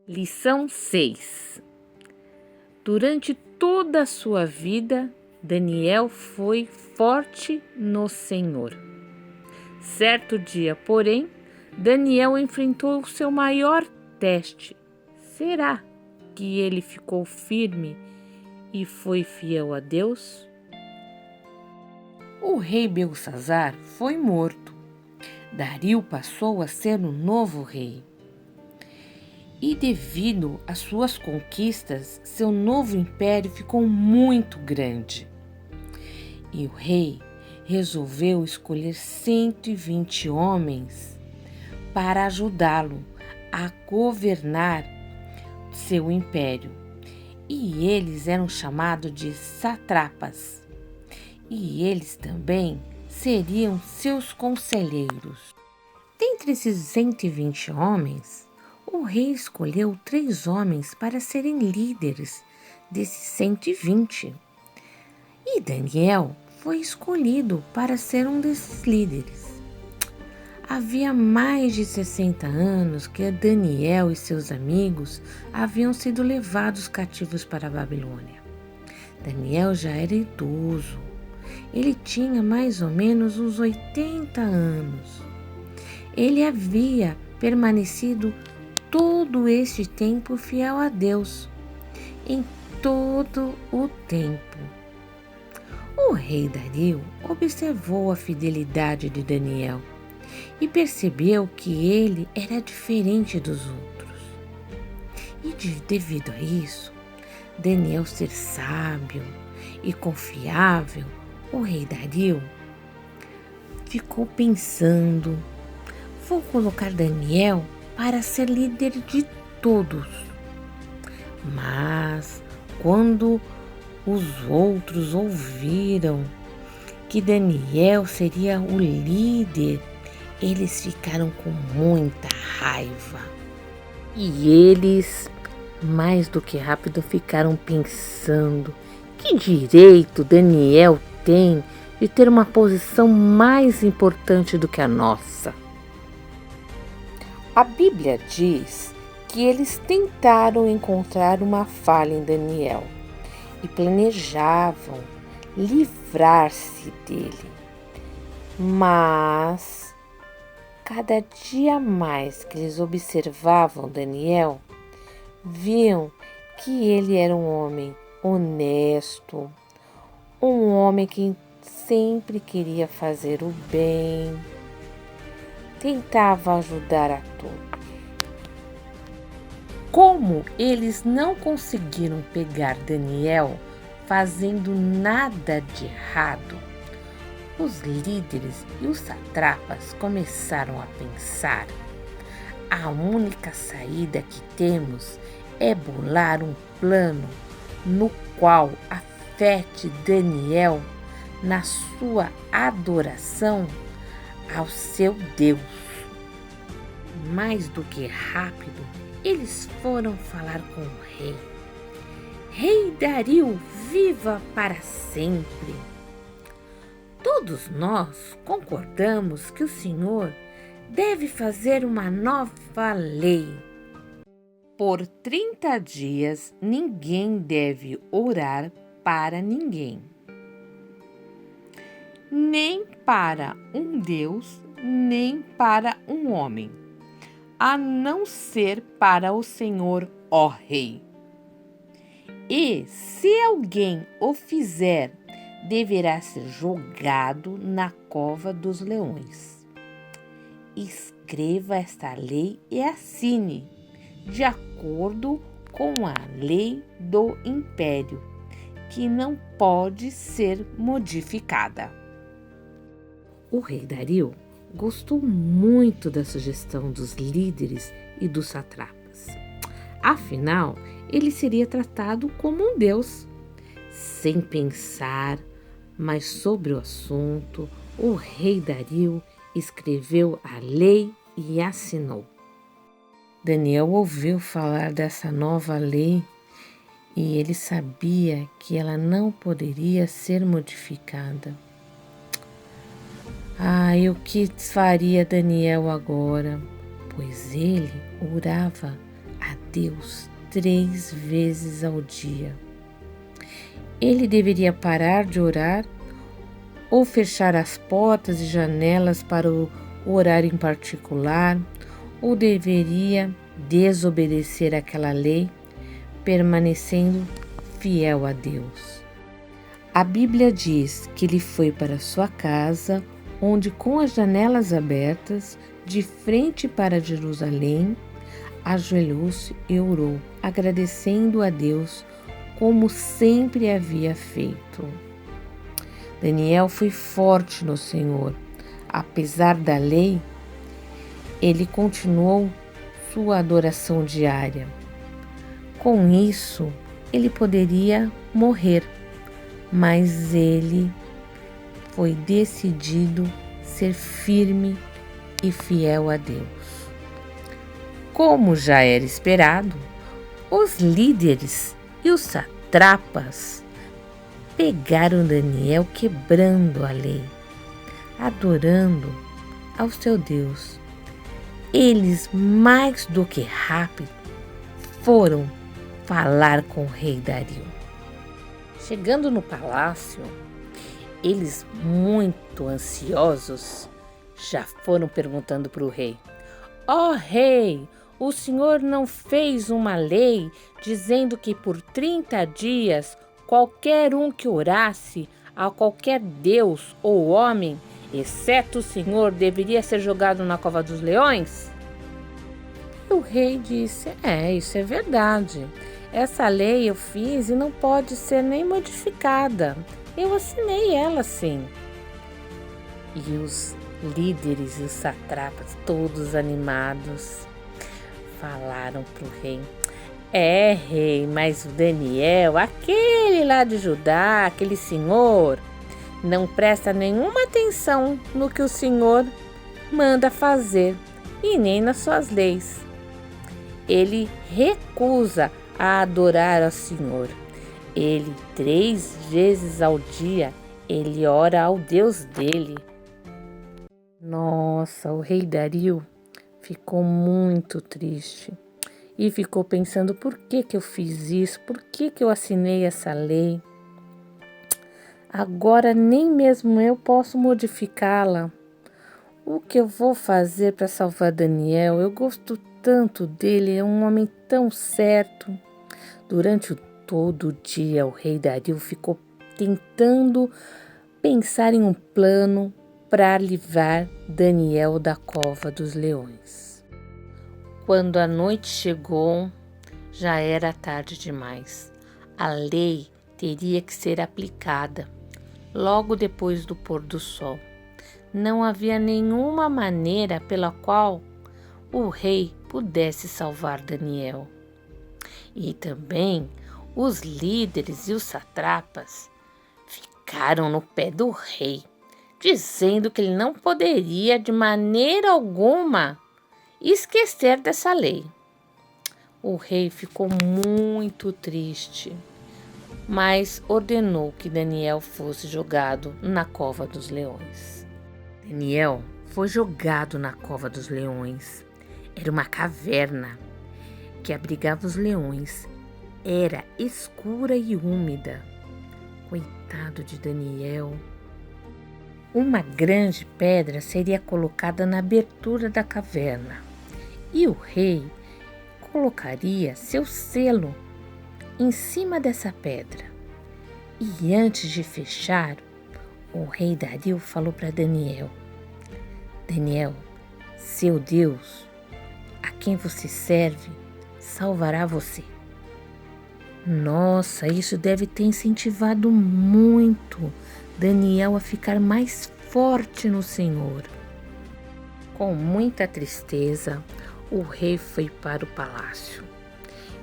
Lição 6. Durante toda a sua vida, Daniel foi forte no Senhor. Certo dia, porém, Daniel enfrentou o seu maior teste. Será que ele ficou firme e foi fiel a Deus? O rei Belsassar foi morto. Dario passou a ser o novo rei. E devido às suas conquistas, seu novo império ficou muito grande. E o rei resolveu escolher 120 homens para ajudá-lo a governar seu império. E eles eram chamados de sátrapas. E eles também seriam seus conselheiros. Dentre esses 120 homens, o rei escolheu 3 homens para serem líderes desses 120. E Daniel foi escolhido para ser um desses líderes. Havia mais de 60 anos que Daniel e seus amigos haviam sido levados cativos para a Babilônia. Daniel já era idoso. Ele tinha mais ou menos uns 80 anos. Ele havia permanecido todo este tempo fiel a Deus, em todo o tempo. O rei Dario observou a fidelidade de Daniel e percebeu que ele era diferente dos outros. E devido a isso, Daniel ser sábio e confiável, o rei Dario ficou pensando: vou colocar Daniel para ser líder de todos. Mas quando os outros ouviram que Daniel seria o líder, eles ficaram com muita raiva. E eles, mais do que rápido, ficaram pensando: que direito Daniel tem de ter uma posição mais importante do que a nossa? A Bíblia diz que eles tentaram encontrar uma falha em Daniel e planejavam livrar-se dele. Mas, cada dia mais que eles observavam Daniel, viam que ele era um homem honesto, um homem que sempre queria fazer o bem, tentava ajudar a todos. Como eles não conseguiram pegar Daniel fazendo nada de errado, os líderes e os satrapas começaram a pensar: a única saída que temos é bolar um plano no qual afete Daniel na sua adoração ao seu Deus. Mais do que rápido, eles foram falar com o rei. Rei Dario, viva para sempre! Todos nós concordamos que o Senhor deve fazer uma nova lei. Por 30 dias, ninguém deve orar para ninguém, nem para um Deus, nem para um homem, a não ser para o Senhor, ó Rei. E, se alguém o fizer, deverá ser jogado na cova dos leões. Escreva esta lei e assine, de acordo com a lei do império, que não pode ser modificada. O rei Dario gostou muito da sugestão dos líderes e dos satrapas. Afinal, ele seria tratado como um deus. Sem pensar mais sobre o assunto, o rei Dario escreveu a lei e assinou. Daniel ouviu falar dessa nova lei e ele sabia que ela não poderia ser modificada. E o que faria Daniel agora? Pois ele orava a Deus 3 vezes ao dia. Ele deveria parar de orar ou fechar as portas e janelas para o horário em particular, ou deveria desobedecer aquela lei, permanecendo fiel a Deus. A Bíblia diz que ele foi para sua casa, onde com as janelas abertas, de frente para Jerusalém, ajoelhou-se e orou, agradecendo a Deus como sempre havia feito. Daniel foi forte no Senhor. Apesar da lei, ele continuou sua adoração diária. Com isso, ele poderia morrer, mas ele foi decidido ser firme e fiel a Deus. Como já era esperado, os líderes e os satrapas pegaram Daniel quebrando a lei, adorando ao seu Deus. Eles, mais do que rápido, foram falar com o rei Dario. Chegando no palácio, eles, muito ansiosos, já foram perguntando para o rei: Ó rei, o senhor não fez uma lei dizendo que por 30 dias qualquer um que orasse a qualquer deus ou homem, exceto o senhor, deveria ser jogado na cova dos leões? E o rei disse: isso é verdade. Essa lei eu fiz e não pode ser nem modificada. Eu assinei ela sim. E os líderes e os satrapas, todos animados, falaram para o rei: rei, mas o Daniel, aquele lá de Judá, aquele senhor, não presta nenhuma atenção no que o senhor manda fazer e nem nas suas leis. Ele recusa a adorar ao Senhor. Ele 3 vezes ao dia, ele ora ao Deus dele. Nossa, o rei Dario ficou muito triste e ficou pensando: por que eu fiz isso? Por que eu assinei essa lei? Agora nem mesmo eu posso modificá-la. O que eu vou fazer para salvar Daniel? Eu gosto tanto dele, é um homem tão certo. Durante todo o dia, o rei Dario ficou tentando pensar em um plano para livrar Daniel da cova dos leões. Quando a noite chegou, já era tarde demais. A lei teria que ser aplicada logo depois do pôr do sol. Não havia nenhuma maneira pela qual o rei pudesse salvar Daniel. E também os líderes e os satrapas ficaram no pé do rei, dizendo que ele não poderia de maneira alguma esquecer dessa lei. O rei ficou muito triste, mas ordenou que Daniel fosse jogado na cova dos leões. Daniel foi jogado na cova dos leões. Era uma caverna que abrigava os leões. Era escura e úmida. Coitado de Daniel. Uma grande pedra seria colocada na abertura da caverna e o rei colocaria seu selo em cima dessa pedra. E antes de fechar, o rei Dario falou para Daniel: Daniel, seu Deus, a quem você serve, salvará você. Nossa, isso deve ter incentivado muito Daniel a ficar mais forte no Senhor. Com muita tristeza, o rei foi para o palácio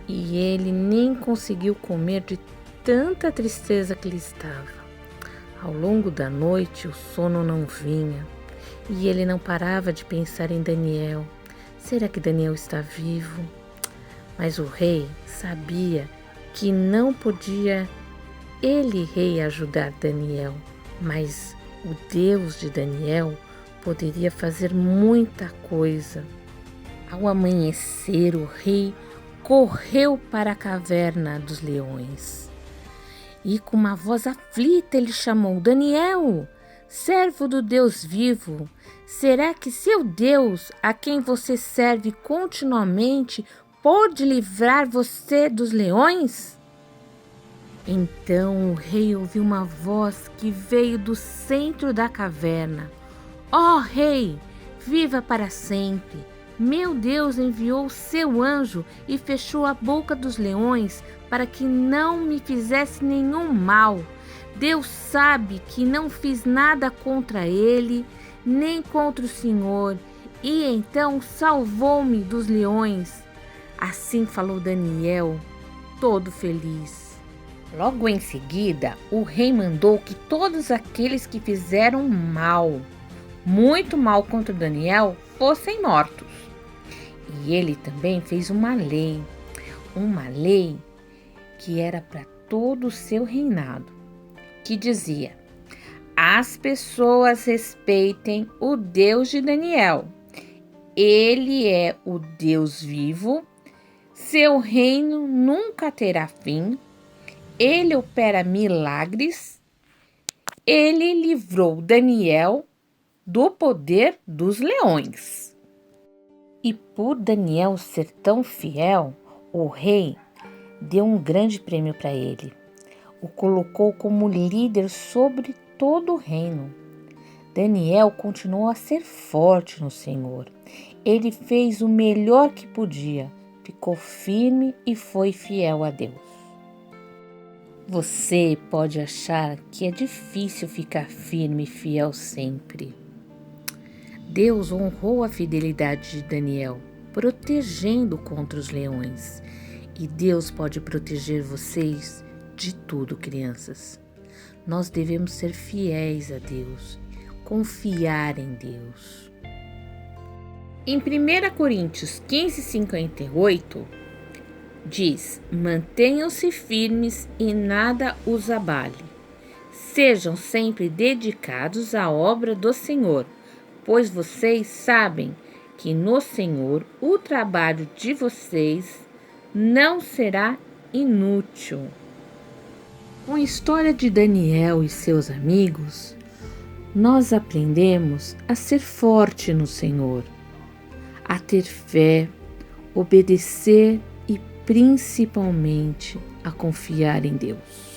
e ele nem conseguiu comer de tanta tristeza que ele estava. Ao longo da noite, o sono não vinha e ele não parava de pensar em Daniel. Será que Daniel está vivo? Mas o rei sabia que não podia ele, rei, ajudar Daniel, mas o Deus de Daniel poderia fazer muita coisa. Ao amanhecer, o rei correu para a caverna dos leões. E com uma voz aflita ele chamou: Daniel, servo do Deus vivo, será que seu Deus, a quem você serve continuamente, pode livrar você dos leões? Então o rei ouviu uma voz que veio do centro da caverna. Ó rei, viva para sempre! Meu Deus enviou seu anjo e fechou a boca dos leões para que não me fizesse nenhum mal. Deus sabe que não fiz nada contra ele, nem contra o Senhor, e então salvou-me dos leões. Assim falou Daniel, todo feliz. Logo em seguida, o rei mandou que todos aqueles que fizeram mal, muito mal contra Daniel, fossem mortos. E ele também fez uma lei que era para todo o seu reinado, que dizia: as pessoas respeitem o Deus de Daniel. Ele é o Deus vivo, seu reino nunca terá fim, ele opera milagres, ele livrou Daniel do poder dos leões. E por Daniel ser tão fiel, o rei deu um grande prêmio para ele. O colocou como líder sobre todo o reino. Daniel continuou a ser forte no Senhor. Ele fez o melhor que podia, ficou firme e foi fiel a Deus. Você pode achar que é difícil ficar firme e fiel sempre. Deus honrou a fidelidade de Daniel, protegendo contra os leões. E Deus pode proteger vocês de tudo, crianças. Nós devemos ser fiéis a Deus, confiar em Deus. Em 1 Coríntios 15:58, diz: mantenham-se firmes e nada os abale. Sejam sempre dedicados à obra do Senhor, pois vocês sabem que no Senhor o trabalho de vocês não será inútil. Com a história de Daniel e seus amigos, nós aprendemos a ser forte no Senhor, a ter fé, obedecer e principalmente a confiar em Deus.